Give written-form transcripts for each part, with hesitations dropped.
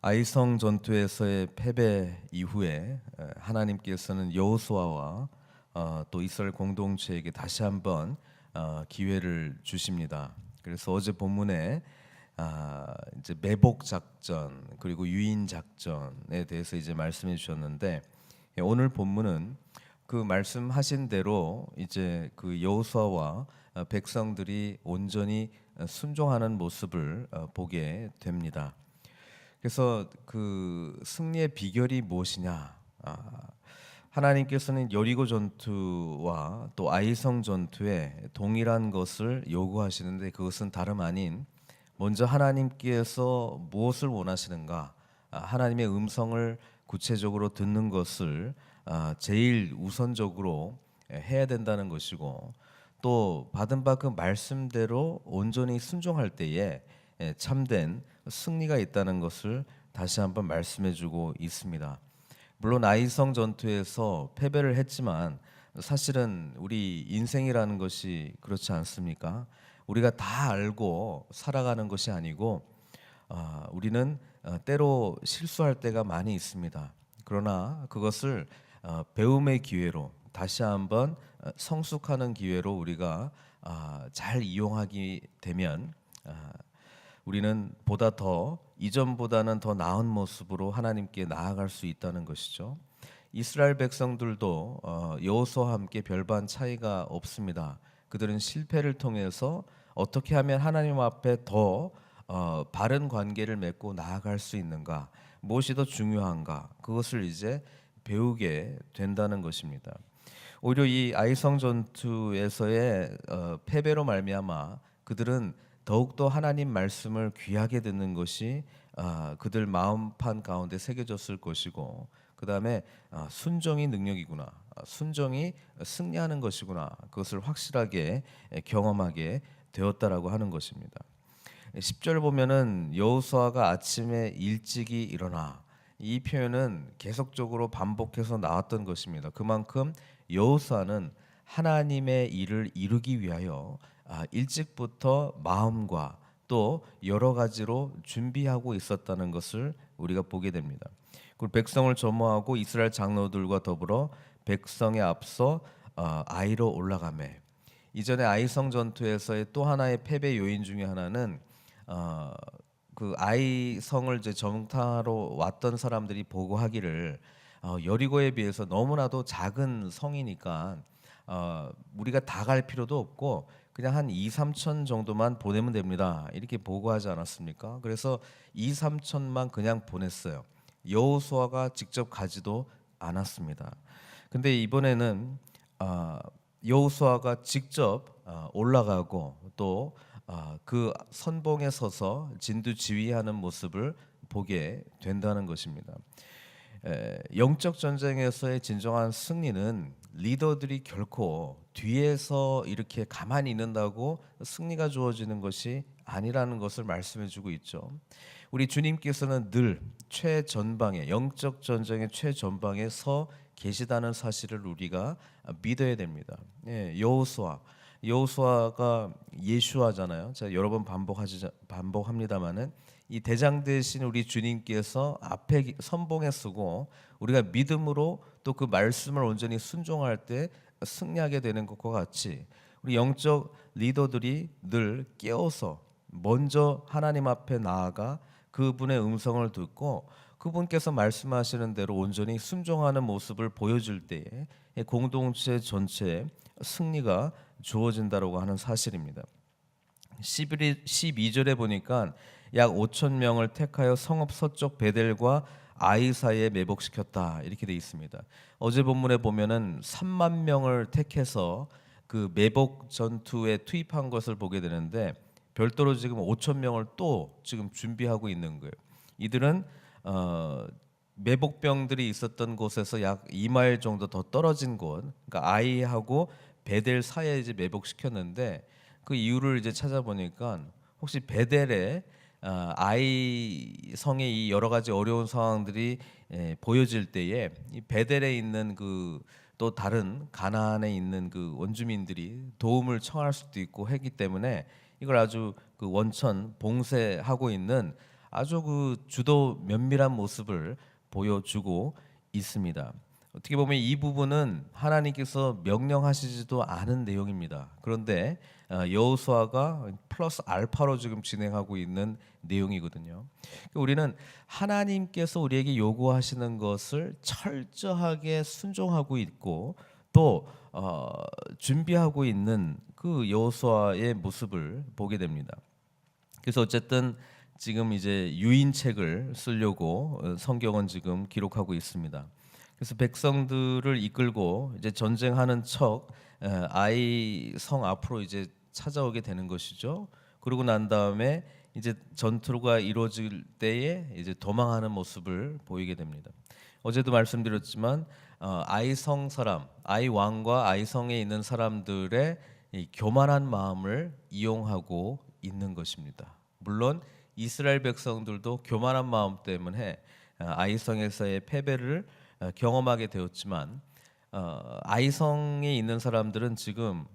아이성 전투에서의 패배 이후에 하나님께서는 여호수아와 또 이스라엘 공동체에게 다시 한번 기회를 주십니다. 그래서 어제 본문에 이제 매복 작전 그리고 유인 작전에 대해서 이제 말씀해 주셨는데, 오늘 본문은 그 말씀하신 대로 이제 그 여호수아와 백성들이 온전히 순종하는 모습을 보게 됩니다. 그래서 그 승리의 비결이 무엇이냐? 하나님께서는 여리고 전투와 또 아이성 전투에 동일한 것을 요구하시는데, 그것은 다름 아닌 먼저 하나님께서 무엇을 원하시는가, 하나님의 음성을 구체적으로 듣는 것을 제일 우선적으로 해야 된다는 것이고, 또 받은 바 그 말씀대로 온전히 순종할 때에 참된 승리가 있다는 것을 다시 한번 말씀해주고 있습니다. 물론 아이성 전투에서 패배를 했지만 사실은 우리 인생이라는 것이 그렇지 않습니까? 우리가 다 알고 살아가는 것이 아니고 우리는 때로 실수할 때가 많이 있습니다. 그러나 그것을 배움의 기회로 다시 한번 성숙하는 기회로 우리가 잘 이용하게 되면 우리는 보다 더 이전보다는 더 나은 모습으로 하나님께 나아갈 수 있다는 것이죠. 이스라엘 백성들도 여호수아와 함께 별반 차이가 없습니다. 그들은 실패를 통해서 어떻게 하면 하나님 앞에 더 바른 관계를 맺고 나아갈 수 있는가, 무엇이 더 중요한가, 그것을 이제 배우게 된다는 것입니다. 오히려 이 아이성 전투에서의 패배로 말미암아 그들은 더욱더 하나님 말씀을 귀하게 듣는 것이 그들 마음판 가운데 새겨졌을 것이고, 그 다음에 순종이 능력이구나, 순종이 승리하는 것이구나, 그것을 확실하게 경험하게 되었다라고 하는 것입니다. 10절 보면은 여호수아가 아침에 일찍이 일어나, 이 표현은 계속적으로 반복해서 나왔던 것입니다. 그만큼 여호수아는 하나님의 일을 이루기 위하여 일찍부터 마음과 또 여러 가지로 준비하고 있었다는 것을 우리가 보게 됩니다. 그리고 백성을 점호하고 이스라엘 장로들과 더불어 백성에 앞서 아이로 올라가매, 이전에 아이성 전투에서의 또 하나의 패배 요인 중에 하나는 그 아이성을 이제 정탐하러 왔던 사람들이 보고하기를 여리고에 비해서 너무나도 작은 성이니까 우리가 다 갈 필요도 없고 그냥 한 2, 3천 정도만 보내면 됩니다, 이렇게 보고하지 않았습니까? 그래서 2, 3천만 그냥 보냈어요. 여호수아가 직접 가지도 않았습니다. 근데 이번에는 여호수아가 직접 올라가고 또 그 선봉에 서서 진두지휘하는 모습을 보게 된다는 것입니다. 영적 전쟁에서의 진정한 승리는 리더들이 결코 뒤에서 이렇게 가만히 있는다고 승리가 주어지는 것이 아니라는 것을 말씀해주고 있죠. 우리 주님께서는 늘 최전방에, 영적 전쟁의 최전방에 서 계시다는 사실을 우리가 믿어야 됩니다. 여호수아가 예수아잖아요. 제가 여러 번 반복합니다만은 이 대장 대신 우리 주님께서 앞에 선봉에 서고 우리가 믿음으로 또 그 말씀을 온전히 순종할 때 승리하게 되는 것과 같이, 우리 영적 리더들이 늘 깨어서 먼저 하나님 앞에 나아가 그분의 음성을 듣고 그분께서 말씀하시는 대로 온전히 순종하는 모습을 보여줄 때에 공동체 전체에 승리가 주어진다고 하는 사실입니다. 12절에 보니까 약 5천 명을 택하여 성읍 서쪽 베델과 아이 사이에 매복시켰다, 이렇게 돼 있습니다. 어제 본문에 보면은 3만 명을 택해서 그 매복 전투에 투입한 것을 보게 되는데, 별도로 지금 5천 명을 또 지금 준비하고 있는 거예요. 이들은 매복병들이 있었던 곳에서 약 2마일 정도 더 떨어진 곳, 그러니까 아이하고 베델 사이에 이제 매복시켰는데, 그 이유를 이제 찾아보니까 혹시 베델에 아이 성의 이 여러 가지 어려운 상황들이 보여질 때에 이 베델에 있는 그 또 다른 가나안에 있는 그 원주민들이 도움을 청할 수도 있고 했기 때문에 이걸 아주 그 원천 봉쇄하고 있는 아주 그 주도 면밀한 모습을 보여주고 있습니다. 어떻게 보면 이 부분은 하나님께서 명령하시지도 않은 내용입니다. 그런데 여호수아가 플러스 알파로 지금 진행하고 있는 내용이거든요. 우리는 하나님께서 우리에게 요구하시는 것을 철저하게 순종하고 있고 또 준비하고 있는 그 여호수아의 모습을 보게 됩니다. 그래서 어쨌든 지금 이제 유인책을 쓰려고 성경은 지금 기록하고 있습니다. 그래서 백성들을 이끌고 이제 전쟁하는 척 아이 성 앞으로 이제 찾아오게 되는 것이죠. 그러고 난 다음에 이제 전투가 이루어질 때에 이제 도망하는 모습을 보이게 됩니다. 어제도 말씀드렸지만 아이 성 사람, 아이 왕과 아이 성에 있는 사람들의 이 교만한 마음을 이용하고 있는 것입니다. 물론 이스라엘 백성들도 교만한 마음 때문에 아이성에서의 패배를 경험하게 되었지만 아이성에 있는 사람들은 지금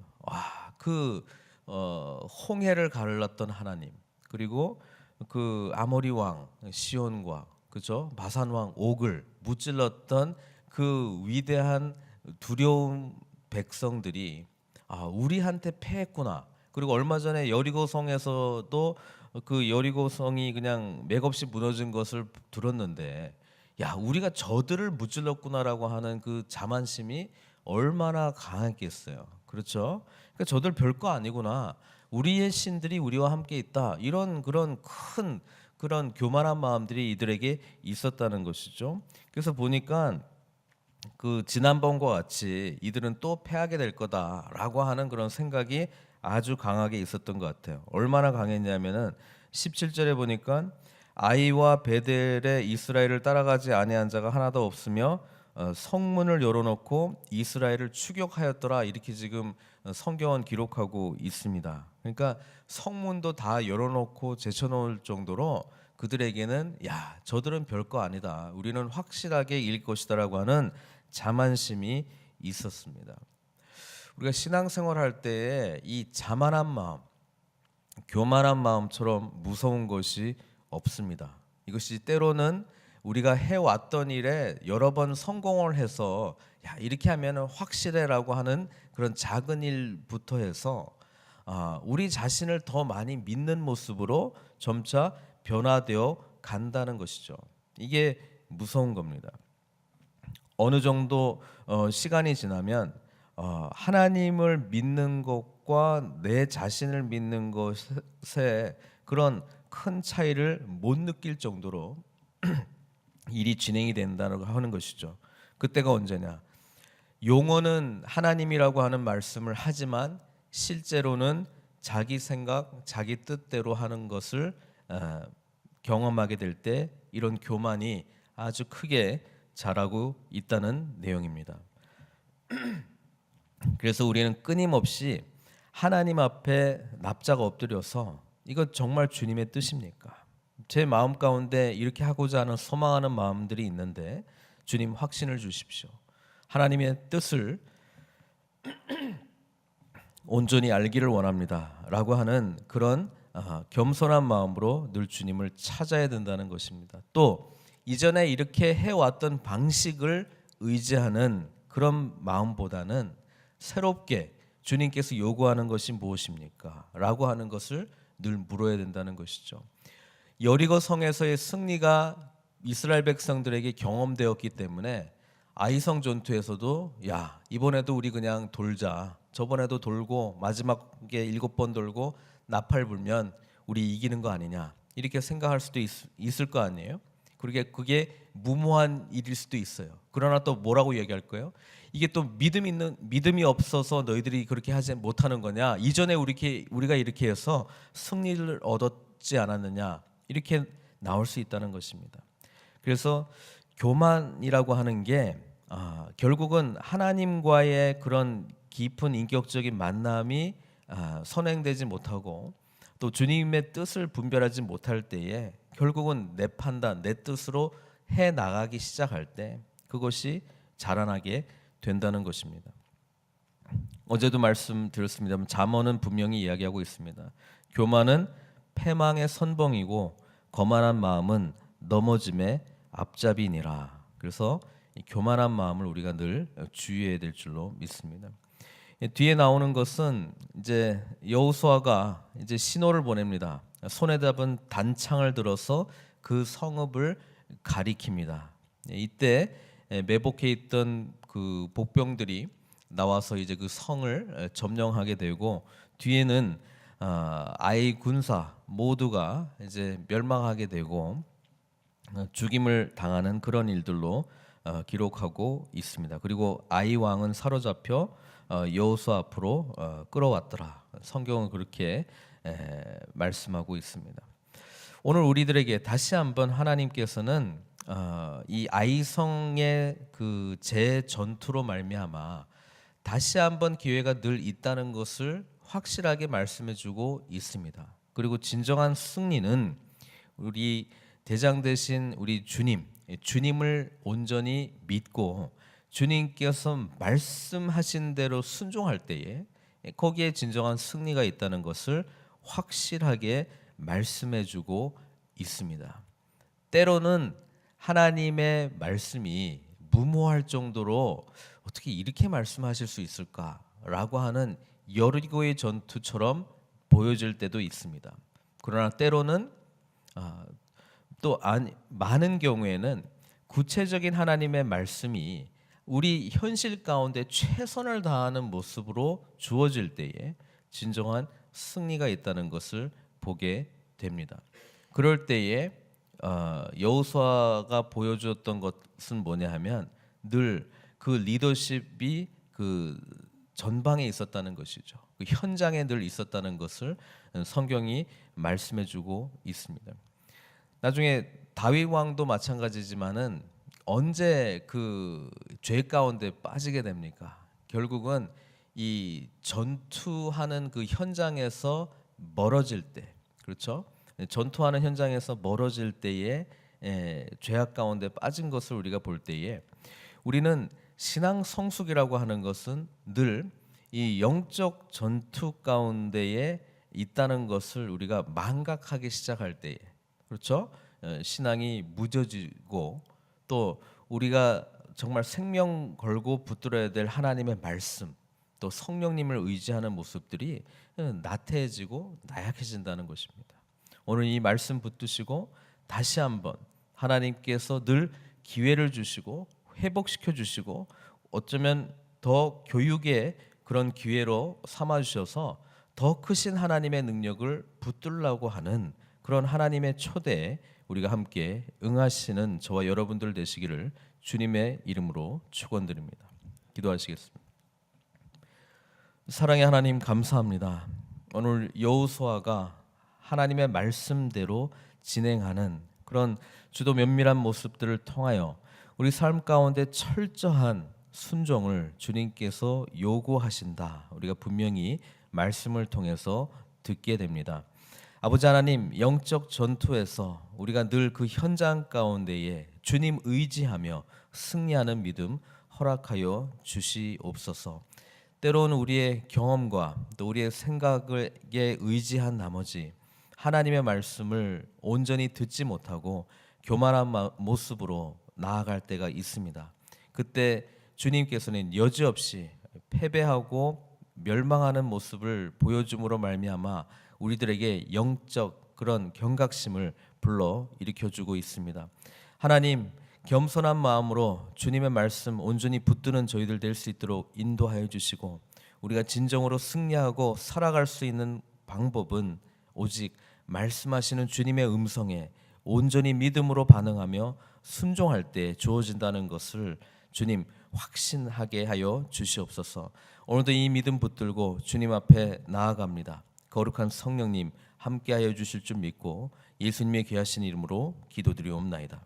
그 홍해를 가르렀던 하나님, 그리고 그 아모리 왕 시온과 그죠 바산 왕 옥을 무찔렀던 그 위대한 두려운 백성들이 우리한테 패했구나. 그리고 얼마 전에 여리고성에서도 그 여리고성이 그냥 맥없이 무너진 것을 들었는데, 야, 우리가 저들을 무찔렀구나라고 하는 그 자만심이 얼마나 강했겠어요. 그렇죠? 그러니까 저들 별거 아니구나. 우리의 신들이 우리와 함께 있다. 이런 그런 교만한 마음들이 이들에게 있었다는 것이죠. 그래서 보니까 그 지난번과 같이 이들은 또 패하게 될 거다라고 하는 그런 생각이 아주 강하게 있었던 것 같아요. 얼마나 강했냐면은 17절에 보니까 아이와 베델의 이스라엘을 따라가지 아니한 자가 하나도 없으며 성문을 열어놓고 이스라엘을 추격하였더라, 이렇게 지금 성경은 기록하고 있습니다. 그러니까 성문도 다 열어놓고 제쳐놓을 정도로 그들에게는 야, 저들은 별거 아니다, 우리는 확실하게 이길 것이다라고 하는 자만심이 있었습니다. 우리가 신앙생활 할 때에 이 자만한 마음, 교만한 마음처럼 무서운 것이 없습니다. 이것이 때로는 우리가 해왔던 일에 여러 번 성공을 해서 야, 이렇게 하면 확실해라고 하는 그런 작은 일부터 해서 우리 자신을 더 많이 믿는 모습으로 점차 변화되어 간다는 것이죠. 이게 무서운 겁니다. 어느 정도 시간이 지나면 하나님을 믿는 것과 내 자신을 믿는 것에 그런 큰 차이를 못 느낄 정도로 일이 진행이 된다고 하는 것이죠. 그때가 언제냐? 용어는 하나님이라고 하는 말씀을 하지만 실제로는 자기 생각, 자기 뜻대로 하는 것을 경험하게 될 때 이런 교만이 아주 크게 자라고 있다는 내용입니다. 그래서 우리는 끊임없이 하나님 앞에 납작 엎드려서 이거 정말 주님의 뜻입니까? 제 마음 가운데 이렇게 하고자 하는 소망하는 마음들이 있는데 주님 확신을 주십시오. 하나님의 뜻을 온전히 알기를 원합니다 라고 하는 그런 겸손한 마음으로 늘 주님을 찾아야 된다는 것입니다. 또 이전에 이렇게 해왔던 방식을 의지하는 그런 마음보다는 새롭게 주님께서 요구하는 것이 무엇입니까? 라고 하는 것을 늘 물어야 된다는 것이죠. 여리고 성에서의 승리가 이스라엘 백성들에게 경험되었기 때문에 아이성 전투에서도 야, 이번에도 우리 그냥 돌자, 저번에도 돌고 마지막에 7번 돌고 나팔 불면 우리 이기는 거 아니냐, 이렇게 생각할 수도 있을 거 아니에요. 그게 무모한 일일 수도 있어요. 그러나 또 뭐라고 얘기할 거예요? 이게 또 믿음이 없어서 너희들이 그렇게 하지 못하는 거냐? 이전에 우리가 이렇게 해서 승리를 얻었지 않았느냐? 이렇게 나올 수 있다는 것입니다. 그래서 교만이라고 하는 게 결국은 하나님과의 그런 깊은 인격적인 만남이 선행되지 못하고 또 주님의 뜻을 분별하지 못할 때에 결국은 내 판단, 내 뜻으로 해 나가기 시작할 때 그것이 자라나게 된다는 것입니다. 어제도 말씀드렸습니다만 잠언은 분명히 이야기하고 있습니다. 교만은 패망의 선봉이고 거만한 마음은 넘어짐의 앞잡이니라. 그래서 이 교만한 마음을 우리가 늘 주의해야 될 줄로 믿습니다. 뒤에 나오는 것은 이제 여호수아가 이제 신호를 보냅니다. 손에 잡은 단창을 들어서 그 성읍을 가리킵니다. 이때 매복해 있던 그 복병들이 나와서 이제 그 성을 점령하게 되고 뒤에는 아이 군사 모두가 이제 멸망하게 되고 죽임을 당하는 그런 일들로 기록하고 있습니다. 그리고 아이 왕은 사로잡혀 여호수아 앞으로 끌어왔더라. 성경은 그렇게 말씀하고 있습니다. 오늘 우리들에게 다시 한번 하나님께서는 이 아이성의 그 재전투로 말미암아 다시 한번 기회가 늘 있다는 것을 확실하게 말씀해주고 있습니다. 그리고 진정한 승리는 우리 대장 되신 우리 주님을 온전히 믿고 주님께서 말씀하신 대로 순종할 때에 거기에 진정한 승리가 있다는 것을 확실하게 말씀해주고 있습니다. 때로는 하나님의 말씀이 무모할 정도로 어떻게 이렇게 말씀하실 수 있을까라고 하는 여리고의 전투처럼 보여질 때도 있습니다. 그러나 때로는 많은 경우에는 구체적인 하나님의 말씀이 우리 현실 가운데 최선을 다하는 모습으로 주어질 때에 진정한 승리가 있다는 것을 보게 됩니다. 그럴 때에 여호수아가 보여주었던 것은 뭐냐 하면 늘 그 리더십이 그 전방에 있었다는 것이죠. 그 현장에 늘 있었다는 것을 성경이 말씀해주고 있습니다. 나중에 다윗 왕도 마찬가지지만은 언제 그 죄 가운데 빠지게 됩니까? 결국은 이 전투하는 그 현장에서 멀어질 때, 그렇죠? 전투하는 현장에서 멀어질 때에 죄악 가운데 빠진 것을 우리가 볼 때에 우리는 신앙 성숙이라고 하는 것은 늘 이 영적 전투 가운데에 있다는 것을 우리가 망각하기 시작할 때에, 그렇죠? 신앙이 무뎌지고 또 우리가 정말 생명 걸고 붙들어야 될 하나님의 말씀 또 성령님을 의지하는 모습들이 나태해지고 나약해진다는 것입니다. 오늘 이 말씀 붙드시고 다시 한번 하나님께서 늘 기회를 주시고 회복시켜 주시고 어쩌면 더 교육의 그런 기회로 삼아 주셔서 더 크신 하나님의 능력을 붙들라고 하는 그런 하나님의 초대에 우리가 함께 응하시는 저와 여러분들 되시기를 주님의 이름으로 축원드립니다. 기도하시겠습니다. 사랑의 하나님 감사합니다. 오늘 여호수아가 하나님의 말씀대로 진행하는 그런 주도 면밀한 모습들을 통하여 우리 삶 가운데 철저한 순종을 주님께서 요구하신다. 우리가 분명히 말씀을 통해서 듣게 됩니다. 아버지 하나님, 영적 전투에서 우리가 늘 그 현장 가운데에 주님 의지하며 승리하는 믿음 허락하여 주시옵소서. 때로는 우리의 경험과 또 우리의 생각에 의지한 나머지 하나님의 말씀을 온전히 듣지 못하고 교만한 모습으로 나아갈 때가 있습니다. 그때 주님께서는 여지없이 패배하고 멸망하는 모습을 보여줌으로 말미암아 우리들에게 영적 그런 경각심을 불러 일으켜주고 있습니다. 하나님, 겸손한 마음으로 주님의 말씀 온전히 붙드는 저희들 될 수 있도록 인도하여 주시고 우리가 진정으로 승리하고 살아갈 수 있는 방법은 오직 말씀하시는 주님의 음성에 온전히 믿음으로 반응하며 순종할 때 주어진다는 것을 주님 확신하게 하여 주시옵소서. 오늘도 이 믿음 붙들고 주님 앞에 나아갑니다. 거룩한 성령님 함께하여 주실 줄 믿고 예수님의 귀하신 이름으로 기도드리옵나이다.